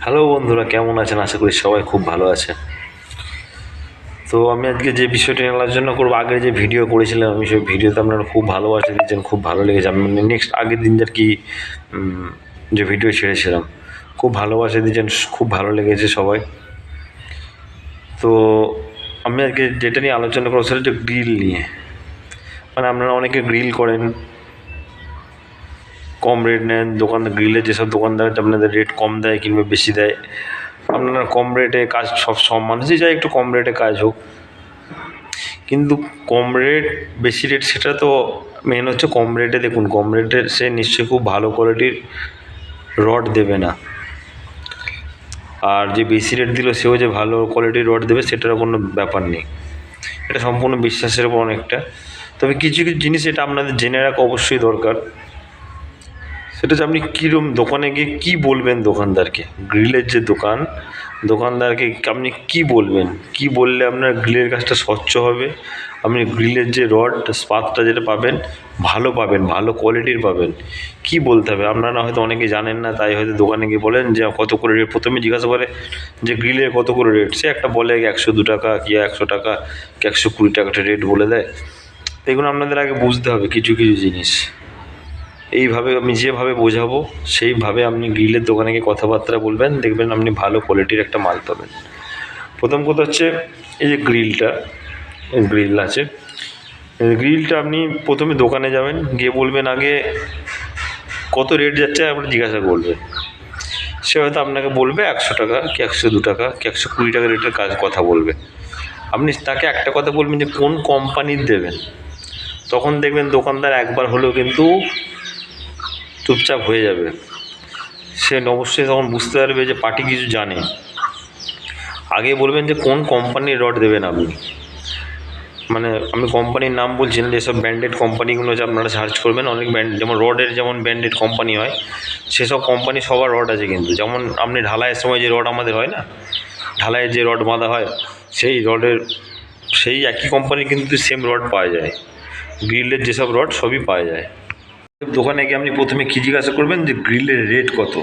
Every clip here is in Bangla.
হ্যালো বন্ধুরা, কেমন আছেন? আশা করি সবাই খুব ভালো আছেন। তো আমি আজকে যে বিষয়টি নিয়ে আলোচনা করবো, আগে যে ভিডিও করেছিলাম আমি সেই ভিডিওতে আপনারা খুব ভালোবাসা দিয়েছেন, খুব ভালো লেগেছে। আমি নেক্সট আগের দিন আর কি যে ভিডিও ছেড়েছিলাম খুব ভালোবাসা দিয়েছেন, খুব ভালো লেগেছে সবাই। তো আমি আজকে যেটা নিয়ে আলোচনা করবো সেটা হচ্ছে গ্রিল নিয়ে। মানে আপনারা অনেকে গ্রিল করেন, কম রেট নেন দোকানদার, গ্রিলের যেসব দোকানদার আপনাদের রেট কম দেয় কিংবা বেশি দেয়, আপনারা কম রেটে কাজ, সব মানুষই চায় একটু কম রেটে কাজ হোক। কিন্তু কম রেট বেশি রেট সেটা তো মেন হচ্ছে কম রেটে। দেখুন, কম রেটে সে নিশ্চয়ই খুব ভালো কোয়ালিটির রড দেবে না, আর যে বেশি রেট দিল সেও যে ভালো কোয়ালিটির রড দেবে সেটারও কোনো ব্যাপার নেই। এটা সম্পূর্ণ বিশ্বাসের উপর অনেকটা। তবে কিছু কিছু জিনিস এটা আপনাদের জেনে রাখা অবশ্যই দরকার। সেটা হচ্ছে আপনি কীরকম দোকানে গিয়ে কী বলবেন দোকানদারকে। গ্রিলের যে দোকানদারকে আপনি কী বলবেন, কী বললে আপনার গ্রিলের কাজটা স্বচ্ছ হবে, আপনি গ্রিলের যে রড স্পাতটা যেটা পাবেন ভালো পাবেন, ভালো কোয়ালিটির পাবেন। কী বলতে হবে আপনারা হয়তো অনেকে জানেন না, তাই হয়তো দোকানে গিয়ে বলেন যে কত করে রেট। প্রথমে জিজ্ঞাসা করে যে গ্রিলের কত করে রেট, সে একটা বলে 102 টাকা কি 100 টাকা কি 120 টাকা একটা রেট বলে দেয়। এগুলো আপনাদের আগে বুঝতে হবে কিছু কিছু জিনিস। এইভাবে আমি যেভাবে বোঝাবো সেইভাবে আপনি গ্রিলের দোকানে গিয়ে কথাবার্তা বলবেন, দেখবেন আপনি ভালো কোয়ালিটির একটা মাল পাবেন। প্রথম কথা হচ্ছে এই যে গ্রিল আছে, গ্রিলটা আপনি প্রথমে দোকানে যাবেন, গিয়ে বলবেন আগে কত রেট যাচ্ছে আপনি জিজ্ঞাসা করবেন। সে হয়তো আপনাকে বলবে 100 টাকা কি 102 টাকা কি 120 টাকা রেটের কথা বলবে। আপনি তাকে একটা কথা বলবেন যে কোন কোম্পানির দেবেন। তখন দেখবেন দোকানদার একবার হলেও কিন্তু চুপচাপ হয়ে যাবে। সে অবশ্যই তখন বুঝতে পারবে যে পার্টি কিছু জানে। আগে বলবেন যে কোন কোম্পানির রড দেবেন আপনি। মানে আমি কোম্পানির নাম বলছি না, যেসব ব্র্যান্ডেড কোম্পানিগুলো আছে আপনারা সার্চ করবেন। অনেক ব্র্যান্ড, যেমন রডের যেমন ব্র্যান্ডেড কোম্পানি হয়, সেসব কোম্পানি সবার রড আছে কিন্তু। যেমন আপনি ঢালাইয়ের সময় যে রড আমাদের হয় না, ঢালাইয়ের যে রড বাঁধা হয়, সেই রডের সেই একই কোম্পানির কিন্তু সেম রড পাওয়া যায়। গ্রিলের যেসব রড সবই পাওয়া যায়। দোকানে গিয়ে আপনি প্রথমে কী জিজ্ঞাসা করবেন যে গ্রিলের রেট কত।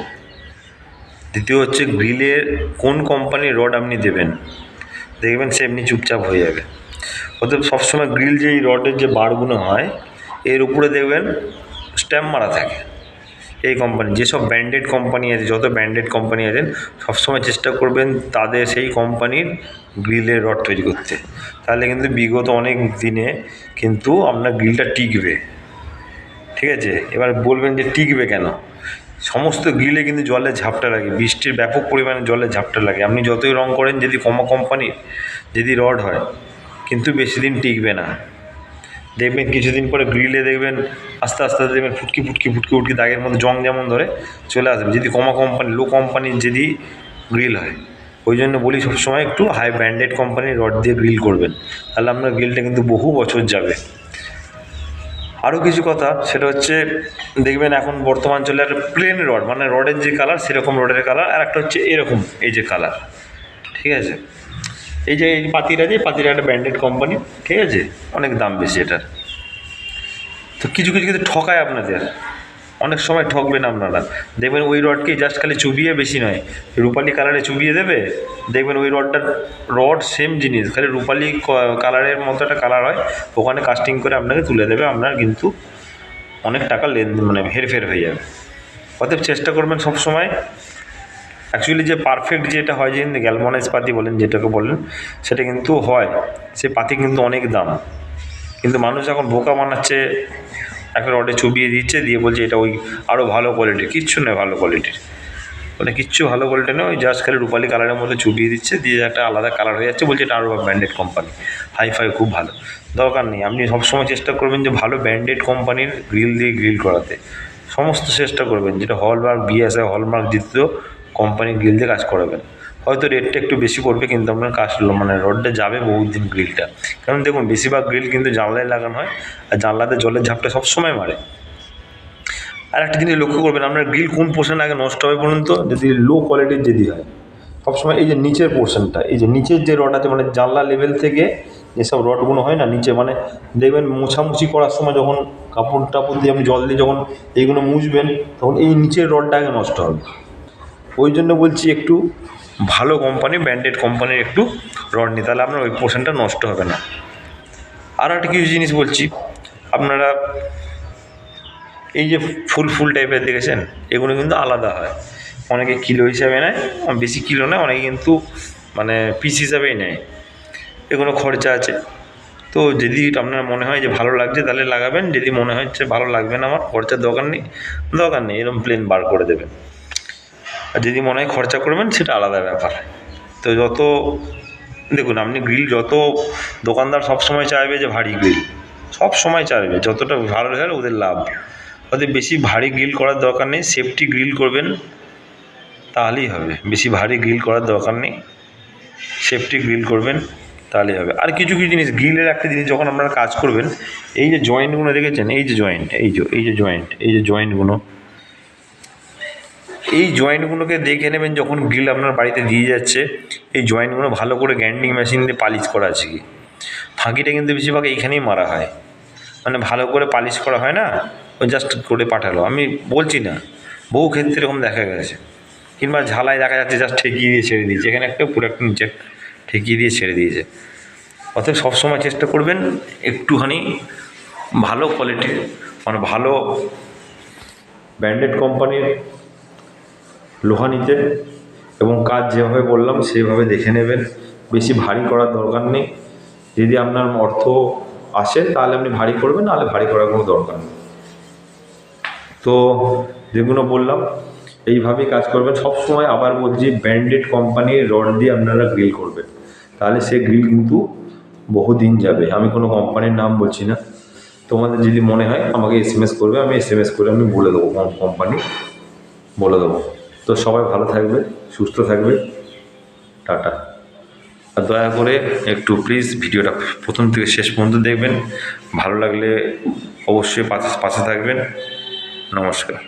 দ্বিতীয় হচ্ছে গ্রিলের কোন কোম্পানির রড আপনি দেবেন, দেখবেন সে এমনি চুপচাপ হয়ে যাবে। অতএব সবসময় গ্রিল যে এই রডের যে বারগুলো হয় এর উপরে দেখবেন স্ট্যাম্প মারা থাকে। এই কোম্পানি, যেসব ব্র্যান্ডেড কোম্পানি আছে, যত ব্র্যান্ডেড কোম্পানি আছেন সবসময় চেষ্টা করবেন তাদের সেই কোম্পানির গ্রিলের রড তৈরি করতে। তাহলে কিন্তু বিগত অনেক দিনে কিন্তু আপনার গ্রিলটা টিকবে। ঠিক আছে, এবার বলবেন যে টিকবে কেন। সমস্ত গ্রিলে কিন্তু জলের ঝাপটা লাগে, বৃষ্টির ব্যাপক পরিমাণে জলের ঝাপটা লাগে। আপনি যতই রং করেন, যদি কমা কোম্পানির যদি রড হয় কিন্তু বেশি দিন টিকবে না। দেখবেন কিছুদিন পরে গ্রিলে দেখবেন আস্তে আস্তে দেখবেন ফুটকি ফুটকি ফুটকি ফুটকি দাগের মধ্যে জং যেমন ধরে চলে আসবে, যদি কমা কোম্পানি লো কোম্পানির যদি গ্রিল হয়। ওই জন্য বলি সবসময় একটু হাই ব্র্যান্ডেড কোম্পানির রড দিয়ে গ্রিল করবেন, তাহলে আপনার গ্রিলটা কিন্তু বহু বছর যাবে। আরও কিছু কথা, সেটা হচ্ছে দেখবেন এখন বর্তমান চলে একটা প্লেন রড, মানে রডের যে কালার সেরকম রডের কালার, আর একটা হচ্ছে এরকম এই যে কালার। ঠিক আছে, এই যে এই পাতিরা একটা ব্র্যান্ডেড কোম্পানি, ঠিক আছে, অনেক দাম বেশি এটার। তো কিছু কিছু কিন্তু ঠকায় আপনাদের, অনেক সময় ঠকবেন আপনারা। দেখবেন ওই রডকেই জাস্ট খালি চুবিয়ে, বেশি নয়, রূপালি কালারে চুবিয়ে দেবে। দেখবেন ওই রড সেম জিনিস, খালি রূপালি কালারের মতো একটা কালার হয়, ওখানে কাস্টিং করে আপনাকে তুলে দেবে। আপনার কিন্তু অনেক টাকা মানে হেরফের হয়ে যাবে। অতএব চেষ্টা করবেন সবসময় অ্যাকচুয়ালি যে পারফেক্ট যেটা হয়, যে গ্যালভানাইজ পাতি বলেন যেটাকে বলেন, সেটা কিন্তু হয়। সে পাতি কিন্তু অনেক দাম, কিন্তু মানুষ এখন বোকা বানাচ্ছে, একটা রডে চুবিয়ে দিচ্ছে, দিয়ে বলছে এটা ওই আরও ভালো কোয়ালিটির। কিচ্ছু নয় ভালো কোয়ালিটির, মানে কিচ্ছু ভালো কোয়ালিটি নয়। ওই জাস্ট খালি রূপালি কালারের মধ্যে চুবিয়ে দিচ্ছে, দিয়ে একটা আলাদা কালার হয়ে যাচ্ছে, বলছে এটা আরও ব্র্যান্ডেড কোম্পানি, হাইফাই খুব ভালো। দরকার নেই। আপনি সবসময় চেষ্টা করবেন যে ভালো ব্র্যান্ডেড কোম্পানির গ্রিল দিয়ে গ্রিল করাতে। সমস্ত চেষ্টা করবেন যেটা হলমার্ক, বিএসআই, হলমার্ক দ্বিতীয় কোম্পানির গ্রিল দিয়ে কাজ করাবেন। হয়তো রেটটা একটু বেশি পড়বে, কিন্তু আপনার কাজ মানে রডটা যাবে বহুত দিন গ্রিলটা। কারণ দেখুন বেশিরভাগ গ্রিল কিন্তু জানলায় লাগানো হয়, আর জানলাতে জলের ঝাপটা সবসময় মারে। আর একটা জিনিস লক্ষ্য করবেন, আপনার গ্রিল কোন পোর্শন আগে নষ্ট হবে বলুন তো, যদি লো কোয়ালিটির যদি হয়। সবসময় এই যে নিচের পোর্শনটা, এই যে নিচের যে রড আছে, মানে জানলা লেভেল থেকে যেসব রডগুলো হয় না নিচে, মানে দেখবেন মোছামুছি করার সময় যখন কাপড় টাপড় দিয়ে আপনি জল দিয়ে যখন এইগুলো মুছবেন, তখন এই নিচের রডটা আগে নষ্ট হবে। ওই জন্য বলছি একটু ভালো কোম্পানি, ব্র্যান্ডেড কোম্পানির একটু রড নিই, তাহলে আপনার ওই পোর্শনটা নষ্ট হবে না। আরও একটা কিছু জিনিস বলছি, আপনারা এই যে ফুল টাইপের দেখেছেন, এগুলো কিন্তু আলাদা হয়। অনেকে কিলো হিসাবে নেয়, বেশি কিলো নেয়, অনেকে কিন্তু মানে পিস হিসাবেই নেয়। এগুলো খরচা আছে। তো যদি আপনার মনে হয় যে ভালো লাগছে তাহলে লাগাবেন, যদি মনে হচ্ছে ভালো লাগবে না, আমার খরচার দরকার নেই, এরকম প্লেন বার করে দেবেন। আর যদি মনে হয় খরচা করবেন সেটা আলাদা ব্যাপার। তো যত দেখুন, আপনি গ্রিল যত দোকানদার সবসময় চাইবে যে ভারী গ্রিল, সব সময় চাইবে, যতটা ভালো হয় ওদের লাভ। ওদের বেশি ভারী গ্রিল করার দরকার নেই, সেফটি গ্রিল করবেন তাহলেই হবে। বেশি ভারী গ্রিল করার দরকার নেই, সেফটি গ্রিল করবেন তাহলেই হবে। আর কিছু জিনিস, গ্রিলের একটা জিনিস, যখন আপনারা কাজ করবেন, এই যে জয়েন্টগুলো দেখেছেন, এই যে জয়েন্টগুলো, এই জয়েন্টগুলোকে দেখে নেবেন যখন গ্রিল আপনার বাড়িতে দিয়ে যাচ্ছে, এই জয়েন্টগুলো ভালো করে গ্রাইন্ডিং মেশিন দিয়ে পালিশ করা আছে কি। ফাঁকিটা কিন্তু বেশিরভাগ এইখানেই মারা হয়, মানে ভালো করে পালিশ করা হয় না, ওই জাস্ট করে পাঠালো। আমি বলছি না, বহু ক্ষেত্রে এরকম দেখা গেছে। কিংবা ঝালায় দেখা যাচ্ছে জাস্ট ঠেকিয়ে দিয়ে ছেড়ে দিয়েছে, এখানে একটা পুরো একটা নিচে ঠেকিয়ে দিয়ে ছেড়ে দিয়েছে। অতএব সবসময় চেষ্টা করবেন একটুখানি ভালো কোয়ালিটির, মানে ভালো ব্র্যান্ডেড কোম্পানির লোহা নিতে, এবং কাজ যেভাবে বললাম সেইভাবে দেখে নেবেন। বেশি ভারী করার দরকার নেই। যদি আপনার অর্থ আসে তাহলে আপনি ভারী করবেন, নাহলে ভারী করার কোনো দরকার নেই। তো যেগুলো বললাম এইভাবেই কাজ করবেন সবসময়। আবার বলছি, ব্র্যান্ডেড কোম্পানির রড দিয়ে আপনারা গ্রিল করবেন, তাহলে সে গ্রিল কিন্তু বহুদিন যাবে। আমি কোনো কোম্পানির নাম বলছি না, তোমাদের যদি মনে হয় আমাকে SMS করবে, আমি SMS করে আমি বলে দেবো, কোন কোম্পানি বলে দেবো। তো সবাই ভালো থাকবে, সুস্থ থাকবে, টাটা। আর দয়া করে একটু প্লিজ ভিডিওটা প্রথম থেকে শেষ পর্যন্ত দেখবেন, ভালো লাগলে অবশ্যই পাশে থাকবেন। নমস্কার।